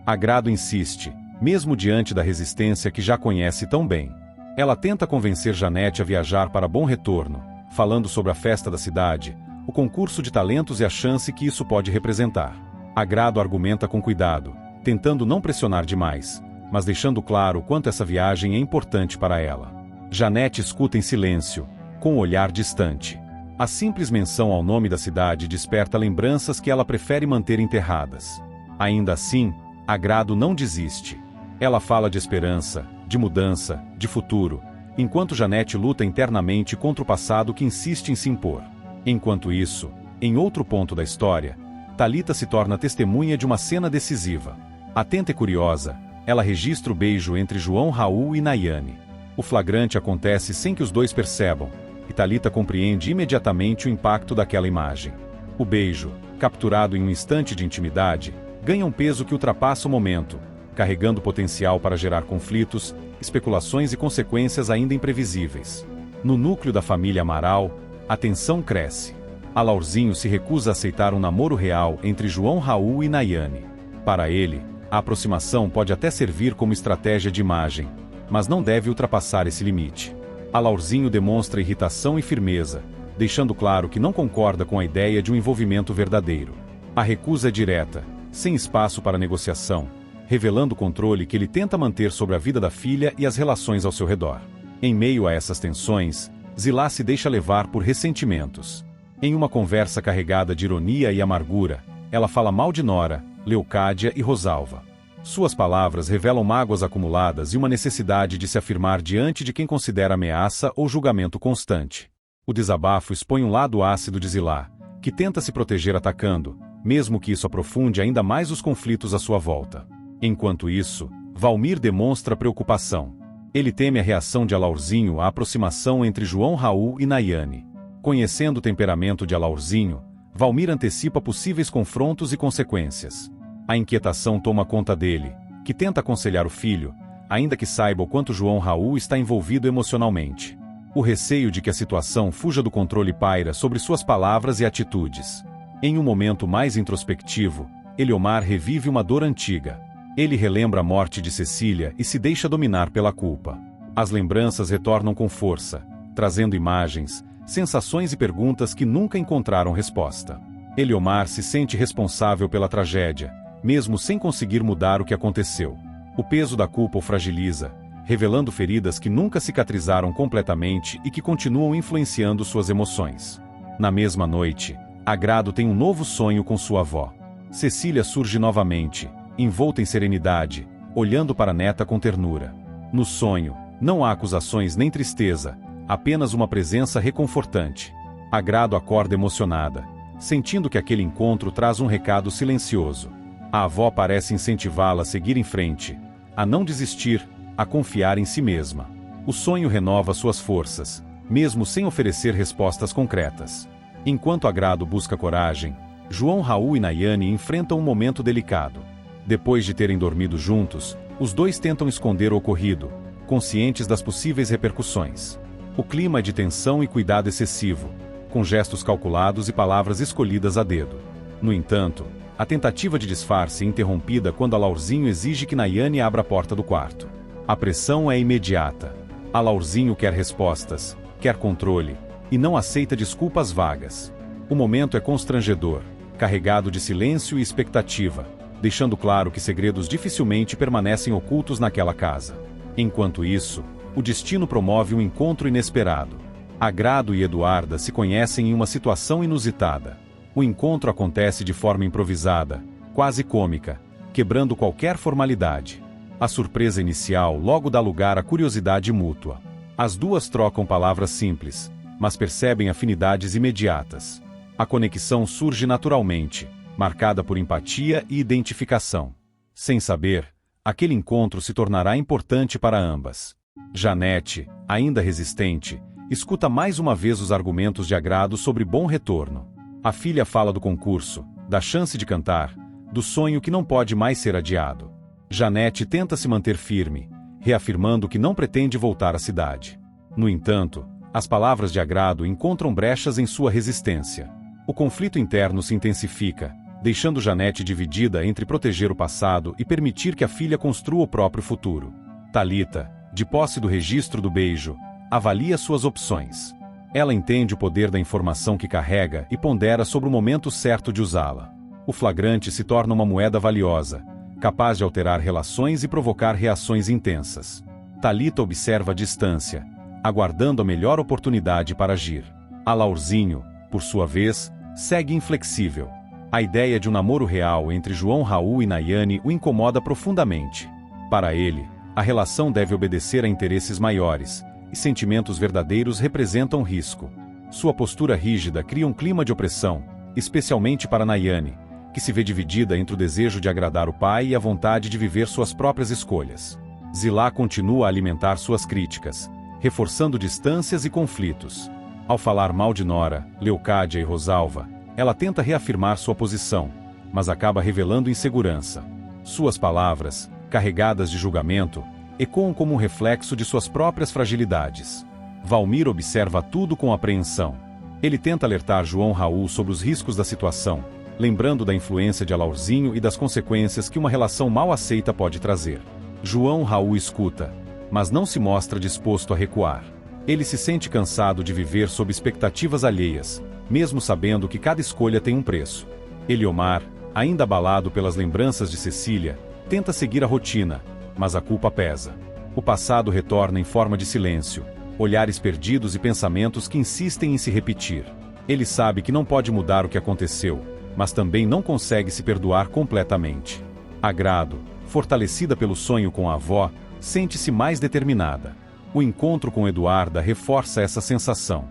Agrado insiste, mesmo diante da resistência que já conhece tão bem. Ela tenta convencer Janete a viajar para Bom Retorno, falando sobre a festa da cidade, o concurso de talentos e a chance que isso pode representar. Agrado argumenta com cuidado, tentando não pressionar demais, mas deixando claro o quanto essa viagem é importante para ela. Janete escuta em silêncio, com um olhar distante. A simples menção ao nome da cidade desperta lembranças que ela prefere manter enterradas. Ainda assim, Agrado não desiste. Ela fala de esperança, de mudança, de futuro, enquanto Janete luta internamente contra o passado que insiste em se impor. Enquanto isso, em outro ponto da história, Thalita se torna testemunha de uma cena decisiva. Atenta e curiosa, ela registra o beijo entre João Raul e Nayane. O flagrante acontece sem que os dois percebam, e Thalita compreende imediatamente o impacto daquela imagem. O beijo, capturado em um instante de intimidade, ganha um peso que ultrapassa o momento, carregando potencial para gerar conflitos, especulações e consequências ainda imprevisíveis. No núcleo da família Amaral, a tensão cresce. Alaurzinho se recusa a aceitar um namoro real entre João Raul e Nayane. Para ele, a aproximação pode até servir como estratégia de imagem, mas não deve ultrapassar esse limite. Alaurzinho demonstra irritação e firmeza, deixando claro que não concorda com a ideia de um envolvimento verdadeiro. A recusa é direta, sem espaço para negociação, revelando o controle que ele tenta manter sobre a vida da filha e as relações ao seu redor. Em meio a essas tensões, Zilá se deixa levar por ressentimentos. Em uma conversa carregada de ironia e amargura, ela fala mal de Nora, Leocádia e Rosalva. Suas palavras revelam mágoas acumuladas e uma necessidade de se afirmar diante de quem considera ameaça ou julgamento constante. O desabafo expõe um lado ácido de Zilá, que tenta se proteger atacando, mesmo que isso aprofunde ainda mais os conflitos à sua volta. Enquanto isso, Valmir demonstra preocupação. Ele teme a reação de Alaurzinho à aproximação entre João Raul e Nayane. Conhecendo o temperamento de Alaurzinho, Valmir antecipa possíveis confrontos e consequências. A inquietação toma conta dele, que tenta aconselhar o filho, ainda que saiba o quanto João Raul está envolvido emocionalmente. O receio de que a situação fuja do controle paira sobre suas palavras e atitudes. Em um momento mais introspectivo, Eliomar revive uma dor antiga. Ele relembra a morte de Cecília e se deixa dominar pela culpa. As lembranças retornam com força, trazendo imagens, sensações e perguntas que nunca encontraram resposta. Eliomar se sente responsável pela tragédia, mesmo sem conseguir mudar o que aconteceu. O peso da culpa o fragiliza, revelando feridas que nunca cicatrizaram completamente e que continuam influenciando suas emoções. Na mesma noite, Agrado tem um novo sonho com sua avó. Cecília surge novamente, envolta em serenidade, olhando para a neta com ternura. No sonho, não há acusações nem tristeza, apenas uma presença reconfortante. Agrado acorda emocionada, sentindo que aquele encontro traz um recado silencioso. A avó parece incentivá-la a seguir em frente, a não desistir, a confiar em si mesma. O sonho renova suas forças, mesmo sem oferecer respostas concretas. Enquanto Agrado busca coragem, João Raul e Nayane enfrentam um momento delicado. Depois de terem dormido juntos, os dois tentam esconder o ocorrido, conscientes das possíveis repercussões. O clima é de tensão e cuidado excessivo, com gestos calculados e palavras escolhidas a dedo. No entanto, a tentativa de disfarce é interrompida quando Alaurzinho exige que Nayane abra a porta do quarto. A pressão é imediata. Alaurzinho quer respostas, quer controle, e não aceita desculpas vagas. O momento é constrangedor, carregado de silêncio e expectativa, deixando claro que segredos dificilmente permanecem ocultos naquela casa. Enquanto isso, o destino promove um encontro inesperado. Agrado e Eduarda se conhecem em uma situação inusitada. O encontro acontece de forma improvisada, quase cômica, quebrando qualquer formalidade. A surpresa inicial logo dá lugar à curiosidade mútua. As duas trocam palavras simples, mas percebem afinidades imediatas. A conexão surge naturalmente, marcada por empatia e identificação. Sem saber, aquele encontro se tornará importante para ambas. Janete, ainda resistente, escuta mais uma vez os argumentos de Agrado sobre bom retorno. A filha fala do concurso, da chance de cantar, do sonho que não pode mais ser adiado. Janete tenta se manter firme, reafirmando que não pretende voltar à cidade. No entanto, as palavras de Agrado encontram brechas em sua resistência. O conflito interno se intensifica, deixando Janete dividida entre proteger o passado e permitir que a filha construa o próprio futuro. Thalita, de posse do registro do beijo, avalia suas opções. Ela entende o poder da informação que carrega e pondera sobre o momento certo de usá-la. O flagrante se torna uma moeda valiosa, capaz de alterar relações e provocar reações intensas. Thalita observa a distância, aguardando a melhor oportunidade para agir. Alaurzinho, por sua vez, segue inflexível. A ideia de um namoro real entre João Raul e Nayane o incomoda profundamente. Para ele, a relação deve obedecer a interesses maiores, e sentimentos verdadeiros representam risco. Sua postura rígida cria um clima de opressão, especialmente para Nayane, que se vê dividida entre o desejo de agradar o pai e a vontade de viver suas próprias escolhas. Zilá continua a alimentar suas críticas, reforçando distâncias e conflitos. Ao falar mal de Nora, Leocádia e Rosalva, ela tenta reafirmar sua posição, mas acaba revelando insegurança. Suas palavras, carregadas de julgamento, ecoam como um reflexo de suas próprias fragilidades. Valmir observa tudo com apreensão. Ele tenta alertar João Raul sobre os riscos da situação, lembrando da influência de Alaurzinho e das consequências que uma relação mal aceita pode trazer. João Raul escuta, mas não se mostra disposto a recuar. Ele se sente cansado de viver sob expectativas alheias, mesmo sabendo que cada escolha tem um preço. Eliomar, ainda abalado pelas lembranças de Cecília, tenta seguir a rotina, mas a culpa pesa. O passado retorna em forma de silêncio, olhares perdidos e pensamentos que insistem em se repetir. Ele sabe que não pode mudar o que aconteceu, mas também não consegue se perdoar completamente. Agrado, fortalecida pelo sonho com a avó, sente-se mais determinada. O encontro com Eduarda reforça essa sensação.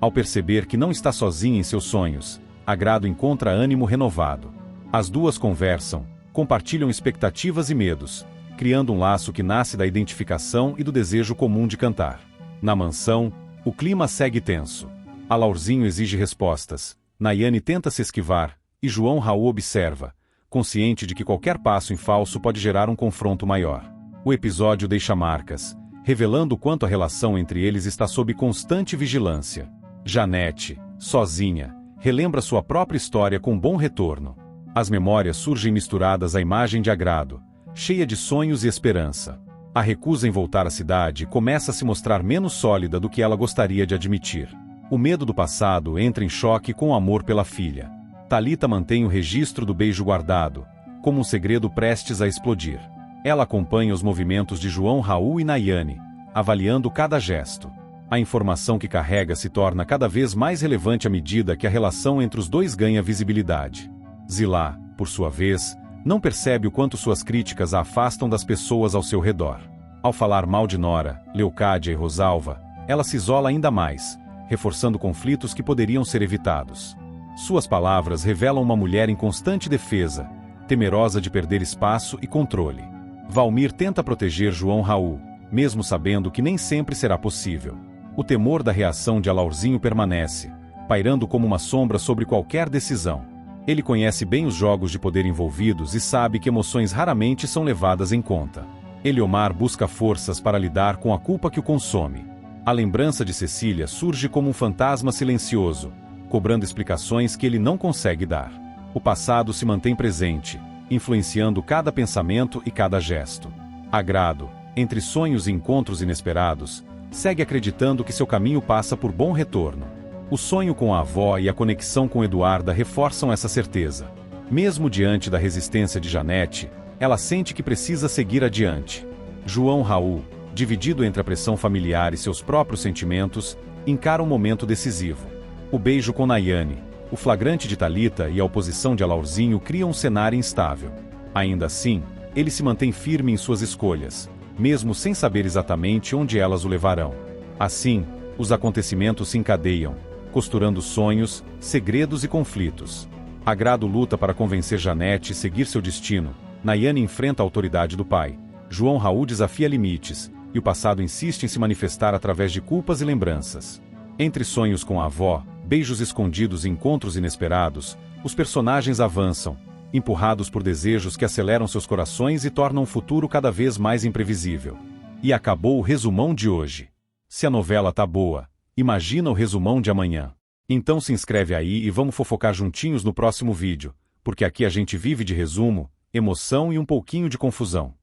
Ao perceber que não está sozinha em seus sonhos, Agrado encontra ânimo renovado. As duas conversam, compartilham expectativas e medos, criando um laço que nasce da identificação e do desejo comum de cantar. Na mansão, o clima segue tenso. Alaurzinho exige respostas, Nayane tenta se esquivar, e João Raul observa, consciente de que qualquer passo em falso pode gerar um confronto maior. O episódio deixa marcas, revelando o quanto a relação entre eles está sob constante vigilância. Janete, sozinha, relembra sua própria história com bom retorno. As memórias surgem misturadas à imagem de Agrado, cheia de sonhos e esperança. A recusa em voltar à cidade começa a se mostrar menos sólida do que ela gostaria de admitir. O medo do passado entra em choque com o amor pela filha. Thalita mantém o registro do beijo guardado, como um segredo prestes a explodir. Ela acompanha os movimentos de João Raul e Nayane, avaliando cada gesto. A informação que carrega se torna cada vez mais relevante à medida que a relação entre os dois ganha visibilidade. Zilá, por sua vez, não percebe o quanto suas críticas a afastam das pessoas ao seu redor. Ao falar mal de Nora, Leocádia e Rosalva, ela se isola ainda mais, reforçando conflitos que poderiam ser evitados. Suas palavras revelam uma mulher em constante defesa, temerosa de perder espaço e controle. Valmir tenta proteger João Raul, mesmo sabendo que nem sempre será possível. O temor da reação de Alaurzinho permanece, pairando como uma sombra sobre qualquer decisão. Ele conhece bem os jogos de poder envolvidos e sabe que emoções raramente são levadas em conta. Eliomar busca forças para lidar com a culpa que o consome. A lembrança de Cecília surge como um fantasma silencioso, cobrando explicações que ele não consegue dar. O passado se mantém presente, influenciando cada pensamento e cada gesto. Agrado, entre sonhos e encontros inesperados, segue acreditando que seu caminho passa por bom retorno. O sonho com a avó e a conexão com Eduarda reforçam essa certeza. Mesmo diante da resistência de Janete, ela sente que precisa seguir adiante. João Raul, dividido entre a pressão familiar e seus próprios sentimentos, encara um momento decisivo. O beijo com Nayane, o flagrante de Thalita e a oposição de Alaurzinho criam um cenário instável. Ainda assim, ele se mantém firme em suas escolhas, mesmo sem saber exatamente onde elas o levarão. Assim, os acontecimentos se encadeiam, costurando sonhos, segredos e conflitos. Agrado luta para convencer Janete a seguir seu destino, Nayane enfrenta a autoridade do pai, João Raul desafia limites, e o passado insiste em se manifestar através de culpas e lembranças. Entre sonhos com a avó, beijos escondidos e encontros inesperados, os personagens avançam, empurrados por desejos que aceleram seus corações e tornam o futuro cada vez mais imprevisível. E acabou o resumão de hoje. Se a novela tá boa, imagina o resumão de amanhã. Então se inscreve aí e vamos fofocar juntinhos no próximo vídeo, porque aqui a gente vive de resumo, emoção e um pouquinho de confusão.